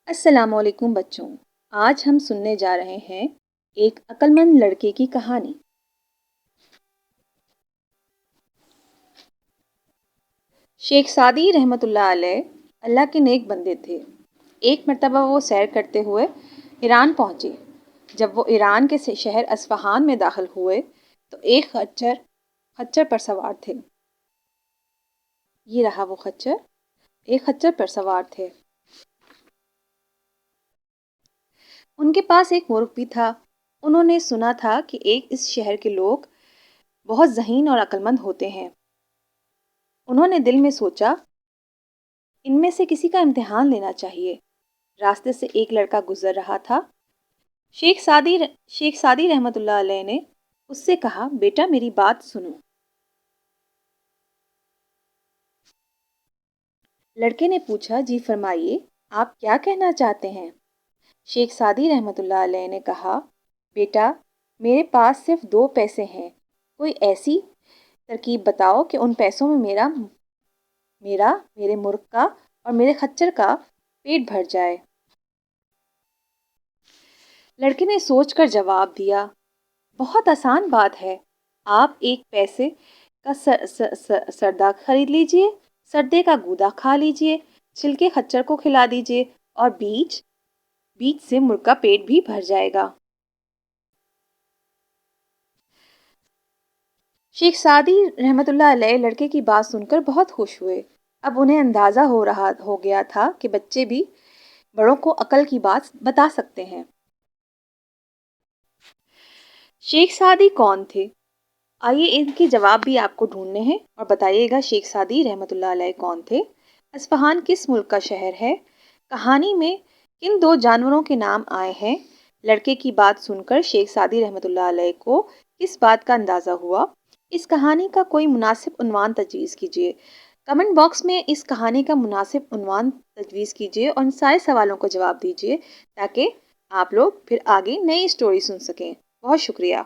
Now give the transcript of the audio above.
السلام علیکم بچوں، آج ہم سننے جا رہے ہیں ایک عقل مند لڑکے کی کہانی۔ شیخ سعدی رحمۃ اللہ علیہ اللہ کے نیک بندے تھے۔ ایک مرتبہ وہ سیر کرتے ہوئے ایران پہنچے۔ جب وہ ایران کے شہر اصفہان میں داخل ہوئے تو ایک خچر پر سوار تھے۔ یہ رہا وہ خچر، ایک خچر پر سوار تھے۔ ان کے پاس ایک مرغ بھی تھا۔ انہوں نے سنا تھا کہ اس شہر کے لوگ بہت ذہین اور عقل مند ہوتے ہیں۔ انہوں نے دل میں سوچا، ان میں سے کسی کا امتحان لینا چاہیے۔ راستے سے ایک لڑکا گزر رہا تھا۔ شیخ سعدی رحمۃ اللہ علیہ نے اس سے کہا، بیٹا میری بات سنو۔ لڑکے نے پوچھا، جی فرمائیے، آپ کیا کہنا چاہتے ہیں؟ شیخ سعدی رحمۃ اللہ علیہ نے کہا، بیٹا میرے پاس صرف 2 پیسے ہیں، کوئی ایسی ترکیب بتاؤ کہ ان پیسوں میں میرے مرغ کا اور میرے خچر کا پیٹ بھر جائے۔ لڑکے نے سوچ کر جواب دیا، بہت آسان بات ہے، آپ 1 پیسے کا سردا خرید لیجئے، سردے کا گودا کھا لیجئے، چھلکے خچر کو کھلا دیجئے اور بیچ سے مرغ کا پیٹ بھی بھر جائے گا۔ شیخ سعدی رحمۃ اللہ علیہ لڑکے کی بات سن کر بہت خوش ہوئے۔ اب انہیں اندازہ ہو گیا تھا کہ بچے بھی بڑوں کو عقل کی بات بتا سکتے ہیں۔ شیخ سعدی کون تھے؟ آئیے ان کے جواب بھی آپ کو ڈھونڈنے ہیں اور بتائیے گا شیخ سعدی رحمۃ اللہ علیہ کون تھے؟ اصفہان کس ملک کا شہر ہے؟ کہانی میں کن 2 جانوروں کے نام آئے ہیں؟ لڑکے کی بات سن کر شیخ سعدی رحمۃ اللہ علیہ کو کس بات کا اندازہ ہوا؟ اس کہانی کا کوئی مناسب عنوان تجویز کیجیے۔ کمنٹ باکس میں اس کہانی کا مناسب عنوان تجویز کیجیے اور ان سارے سوالوں کا جواب دیجیے تاکہ آپ لوگ پھر آگے نئی اسٹوری سن سکیں۔ بہت شکریہ۔